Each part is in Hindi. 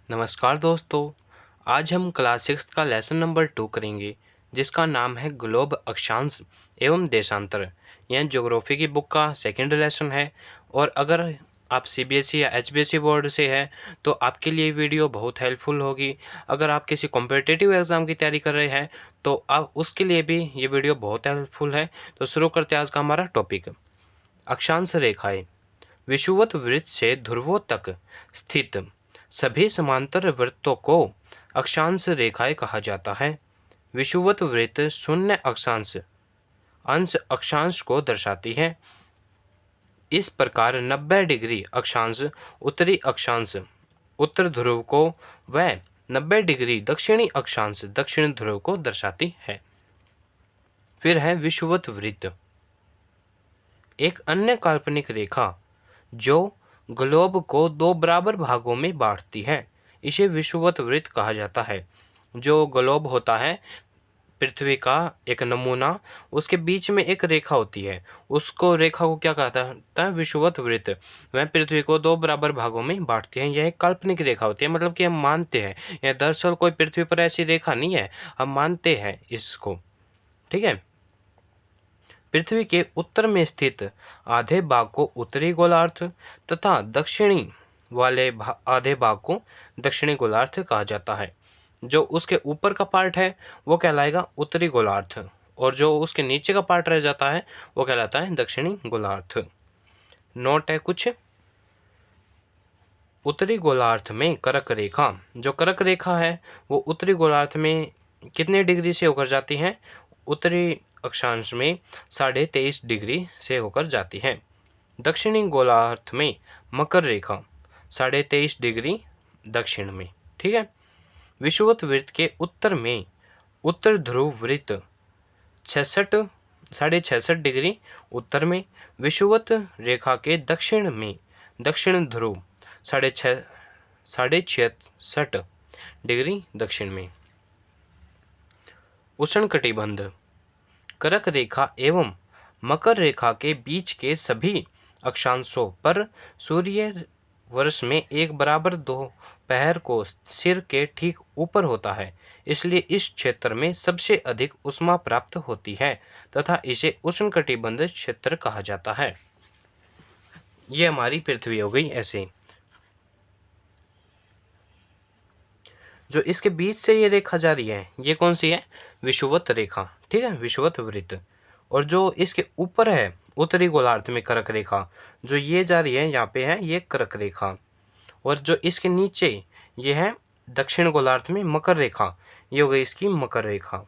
नमस्कार दोस्तों। आज हम क्लास 6 का लेसन नंबर 2 करेंगे, जिसका नाम है ग्लोब अक्षांश एवं देशांतर। यह ज्योग्राफी की बुक का सेकंड लेसन है और अगर आप सीबीएसई या एचबीएसई बोर्ड से हैं तो आपके लिए वीडियो बहुत हेल्पफुल होगी। अगर आप किसी कॉम्पिटिटिव एग्ज़ाम की तैयारी कर रहे हैं तो आप उसके लिए भी ये वीडियो बहुत हेल्पफुल है। तो शुरू करते हैं आज का हमारा टॉपिक। अक्षांश रेखाएं विषुवत वृत्त से ध्रुवों तक स्थित सभी समांतर वृत्तों को अक्षांश रेखाएं कहा जाता है। विषुवत वृत्त शून्य अक्षांश अंश अक्षांश को दर्शाती है। इस प्रकार 90 डिग्री अक्षांश उत्तरी अक्षांश उत्तर ध्रुव को व 90 डिग्री दक्षिणी अक्षांश दक्षिण ध्रुव को दर्शाती है। फिर है विषुवत वृत्त, एक अन्य काल्पनिक रेखा जो ग्लोब को दो बराबर भागों में बांटती है। इसे विषुवत वृत्त कहा जाता है। जो ग्लोब होता है, पृथ्वी का एक नमूना, उसके बीच में एक रेखा होती है, उसको रेखा को क्या कहता है? विषुवत वृत्त। वह पृथ्वी को दो बराबर भागों में बांटती है। यह एक काल्पनिक रेखा होती है, मतलब कि हम मानते हैं यह दरअसल कोई पृथ्वी पर ऐसी रेखा नहीं है, हम मानते हैं इसको। ठीक है। पृथ्वी के उत्तर में स्थित आधे भाग को उत्तरी गोलार्ध तथा दक्षिणी वाले आधे भाग को दक्षिणी गोलार्ध कहा जाता है। जो उसके ऊपर का पार्ट है वो कहलाएगा उत्तरी गोलार्ध और जो उसके नीचे का पार्ट रह जाता है वो कहलाता है दक्षिणी गोलार्ध। नोट है कुछ। उत्तरी गोलार्ध में कर्क रेखा, जो कर्क रेखा है वो उत्तरी गोलार्ध में कितने डिग्री से होकर जाती है? उत्तरी अक्षांश में 23.5 डिग्री से होकर जाती है। दक्षिणी गोलार्ध में मकर रेखा 23.5 डिग्री दक्षिण में। ठीक है। विषुवत वृत्त के उत्तर में उत्तर ध्रुव वृत्त 66 डिग्री उत्तर में। विषुवत रेखा के दक्षिण में दक्षिण ध्रुव 66 डिग्री दक्षिण में। उष्णकटिबंध, कर्क रेखा एवं मकर रेखा के बीच के सभी अक्षांशों पर सूर्य वर्ष में एक बराबर दोपहर को सिर के ठीक ऊपर होता है, इसलिए इस क्षेत्र में सबसे अधिक ऊष्मा प्राप्त होती है तथा इसे उष्णकटिबंध क्षेत्र कहा जाता है। ये हमारी पृथ्वी हो गई ऐसे। जो इसके बीच से ये रेखा जा रही है ये कौन सी है? विषुवत रेखा। ठीक है, विषुवत वृत्त। और जो इसके ऊपर है उत्तरी गोलार्ध में कर्क रेखा, जो ये जा रही है यहाँ पे है ये कर्क रेखा। और जो इसके नीचे ये है दक्षिण गोलार्ध में मकर रेखा, ये हो गई इसकी मकर रेखा।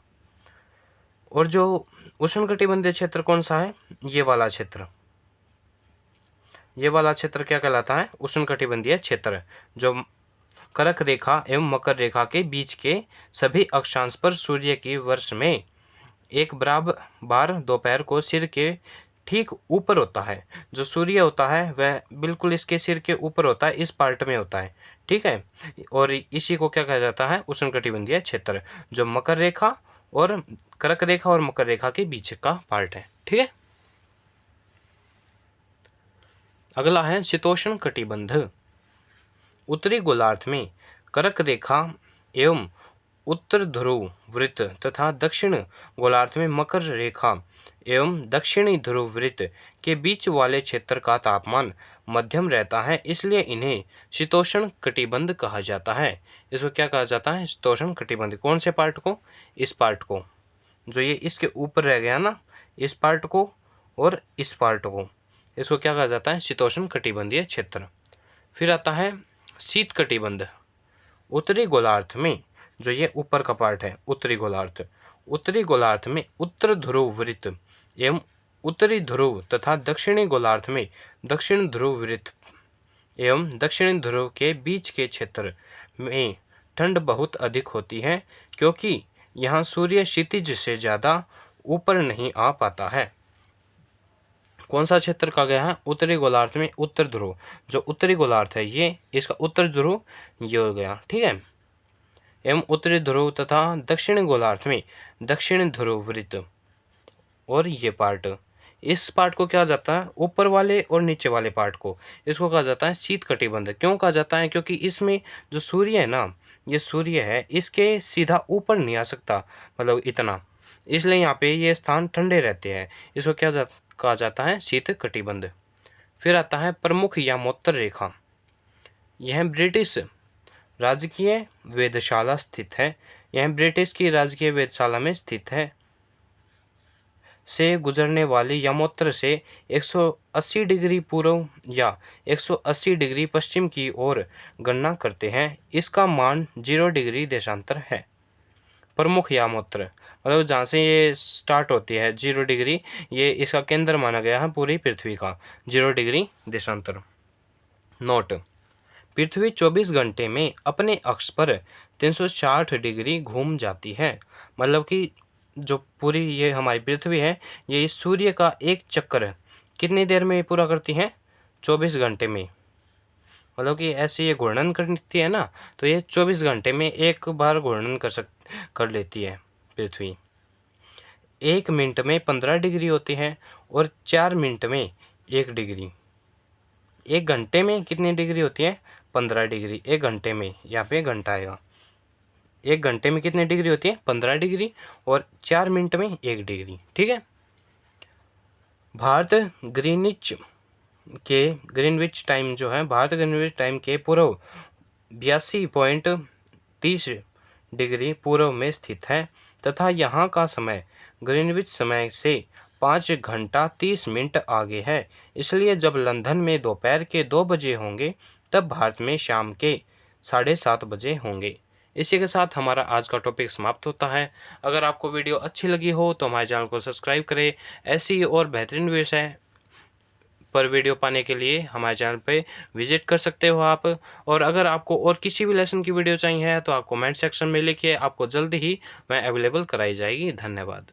और जो उष्णकटिबंधीय क्षेत्र कौन सा है? ये वाला क्षेत्र। ये वाला क्षेत्र क्या कहलाता है? उष्णकटिबंधीय क्षेत्र। जो कर्क रेखा एवं मकर रेखा के बीच के सभी अक्षांश पर सूर्य की वर्ष में एक बराबर दोपहर को सिर के ठीक ऊपर होता है। जो सूर्य होता है वह बिल्कुल इसके सिर के ऊपर होता है, इस पार्ट में होता है। ठीक है। और इसी को क्या कहा जाता है? उष्णकटिबंधीय क्षेत्र, जो मकर रेखा और कर्क रेखा और मकर रेखा के बीच का पार्ट है। ठीक है। अगला है शीतोष्ण कटिबंध। उत्तरी गोलार्ध में कर्क रेखा एवं उत्तर ध्रुव वृत्त तथा दक्षिण गोलार्ध में मकर रेखा एवं दक्षिणी ध्रुव वृत्त के बीच वाले क्षेत्र का तापमान मध्यम रहता है, इसलिए इन्हें शीतोष्ण कटिबंध कहा जाता है। इसको क्या कहा जाता है? शीतोष्ण कटिबंध। कौन से पार्ट को? इस पार्ट को, जो ये इसके ऊपर रह गया ना, इस पार्ट को और इस पार्ट को, इसको क्या कहा जाता है? शीतोष्ण कटिबंधीय क्षेत्र। फिर आता है शीत कटिबंध। उत्तरी गोलार्ध में, जो ये ऊपर का पार्ट है उत्तरी गोलार्ध में उत्तर ध्रुव वृत्त एवं उत्तरी ध्रुव तथा दक्षिणी गोलार्ध में दक्षिण ध्रुव वृत्त एवं दक्षिणी ध्रुव के बीच के क्षेत्र में ठंड बहुत अधिक होती है, क्योंकि यहाँ सूर्य क्षितिज से ज़्यादा ऊपर नहीं आ पाता है। कौन सा क्षेत्र कहा गया है? उत्तरी गोलार्ध में उत्तर ध्रुव। जो उत्तरी गोलार्ध है ये, इसका उत्तर ध्रुव ये हो गया। ठीक है। एवं उत्तरी ध्रुव तथा दक्षिणी गोलार्ध में दक्षिण ध्रुव वृत्त और ये पार्ट, इस पार्ट को क्या जाता है, ऊपर वाले और नीचे वाले पार्ट को, इसको कहा जाता है शीत कटिबंध। क्यों कहा जाता है, क्योंकि इसमें जो सूर्य है ना, ये सूर्य है, इसके सीधा ऊपर नहीं आ सकता, मतलब इतना, इसलिए यहाँ पे ये स्थान ठंडे रहते हैं। इसको क्या कहा जाता है, शीत कटिबंध। फिर आता है प्रमुख यामोत्तर रेखा। यह ब्रिटिश राजकीय वेधशाला स्थित है। यह ब्रिटिश की राजकीय वेधशाला में स्थित है। से गुजरने वाली यमोत्तर से 180 डिग्री पूर्व या 180 डिग्री पश्चिम की ओर गणना करते हैं। इसका मान 0 डिग्री देशांतर है। प्रमुख यामोत्तर मतलब जहाँ से ये स्टार्ट होती है 0 डिग्री, ये इसका केंद्र माना गया है पूरी पृथ्वी का, 0 डिग्री देशांतर। नोट: पृथ्वी 24 घंटे में अपने अक्ष पर 360 डिग्री घूम जाती है। मतलब कि जो पूरी ये हमारी पृथ्वी है, ये इस सूर्य का एक चक्कर कितनी देर में पूरा करती है, 24 घंटे में। मतलब कि ऐसे ये घूर्णन करती है ना, तो ये 24 घंटे में एक बार घूर्णन कर लेती है पृथ्वी। 1 मिनट में 15 डिग्री होती है और 4 मिनट में 1 डिग्री। 1 घंटे में कितनी डिग्री होती है, 15 डिग्री। 1 घंटे में, यहाँ पे घंटा आएगा। 1 घंटे में कितनी डिग्री होती है, 15 डिग्री, और 4 मिनट में 1 डिग्री। ठीक है। भारत ग्रीनविच टाइम जो है, भारत ग्रीनविच टाइम के पूर्व 82.30 डिग्री पूर्व में स्थित है तथा यहाँ का समय ग्रीनविच समय से 5 घंटा 30 मिनट आगे है। इसलिए जब लंदन में दोपहर के 2 बजे होंगे, तब भारत में शाम के 7:30 बजे होंगे। इसी के साथ हमारा आज का टॉपिक समाप्त होता है। अगर आपको वीडियो अच्छी लगी हो तो हमारे चैनल को सब्सक्राइब करें। ऐसी और बेहतरीन विषय पर वीडियो पाने के लिए हमारे चैनल पे विजिट कर सकते हो आप। और अगर आपको और किसी भी लेसन की वीडियो चाहिए है तो आप कमेंट सेक्शन में लिखिए, आपको जल्द ही वह अवेलेबल कराई जाएगी। धन्यवाद।